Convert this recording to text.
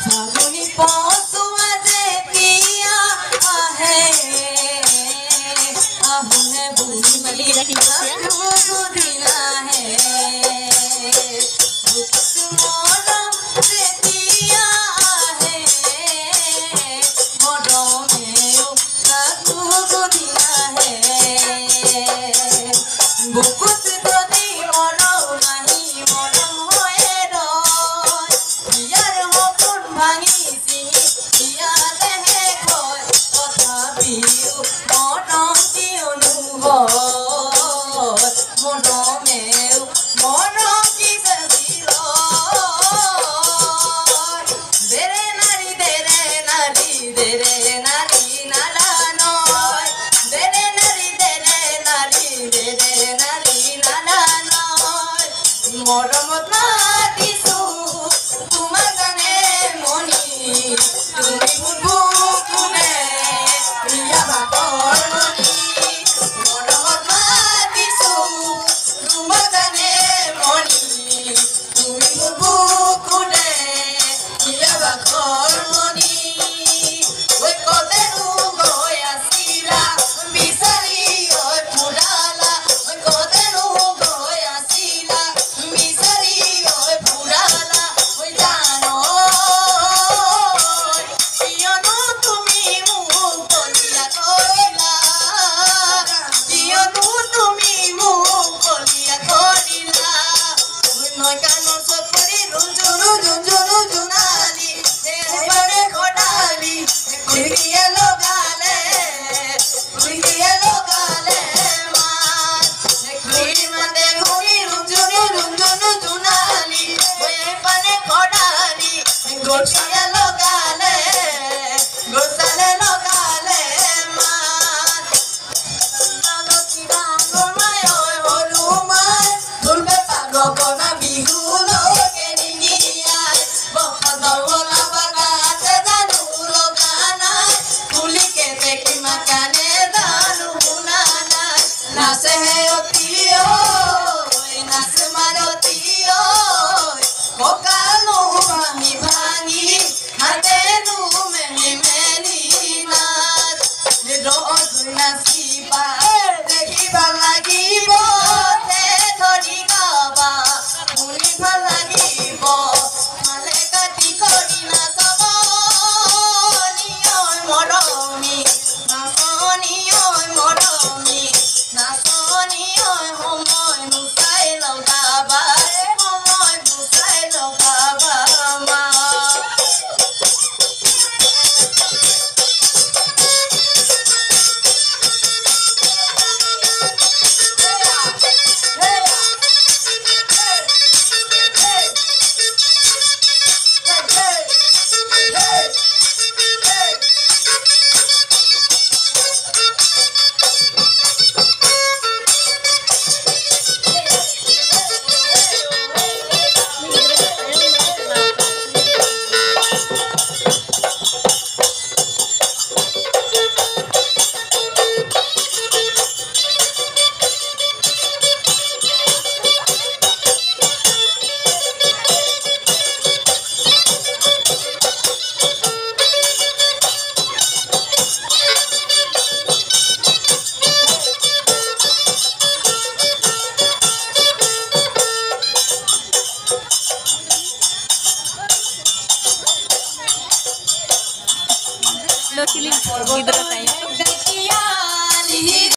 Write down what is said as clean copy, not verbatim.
ফাগুনি পচোৱা যেতিয়া আহে আহুনে বুঢ়ী দিন আহে মৰম যেতিয়া আহে মৰমেও দিন আহে বুকুত যদি মৰম নাহি মৰম হৈয়ে ৰয় ইয়াৰ সপোন ভাঙি চিঙি ইয়াতেহে কয় তথাপিও মৰম কিয়নো হয় মৰমেও মৰম কি চাজিল দেৰে নাৰী নালা নয় দেৰে নাৰী নালা নয় মৰমত মাতিছো তোমাৰ কাৰণে মনি তুমি মোৰ বুকুনে প্ৰিয়া ভাগৰ মনি মৰমত মাতিছো তোমাৰ কাৰণে মনি তুমি মোৰ বুকুনে প্ৰিয়া ভাগৰ মনি ঐ কতেনো গৈ আছিলা বিচাৰি ঐ ফুৰালা ঐ কতেনো গৈ আছিলা বিচাৰি ঐ ফুৰালা ঐ জানো কিয়নো তুমি মোক কলিয়া কৰিলা কিয়নো তুমি মোক কলিয়া কৰিলা মই কাণৰ চকুৰি ৰুঞ্জুৰু জোনালি এবাৰে ঘটালি খুৰিয়ে লগালে মাত খুৰি মাতে ঘূৰি ৰুঞ্জুৰু জোনালি এবাৰে ঘটালি গছিয়ে লগালে মাত নালকি ডাঙৰ মাই ঐ সৰু মাই ঢোল পেঁপা গগনা বিহু লগে নিয়াই বসন্তৰ বলা বাগাতে জানো লগা নাই কুলিকে দেখি মাকানে জানো শুনা নাই নাচেহে অতি ঐ নাচ মাৰতি ঐ কঁকালো ভাঙি ভাঙি হাতেনো মেলি মেলি নাচ নাচিবা দেখিবা লাগিব ধৰি গাবা শুনি ভাল লাগিব ভালে কাটি কৰি নাচব নিয়ৈ মৰমী নাচনিয়ৈ মৰমী নাচনিয়ৈ সময় নুচাই লগাবা সময় নুচাই লগাবা মা Lo chilling, hidro tayo.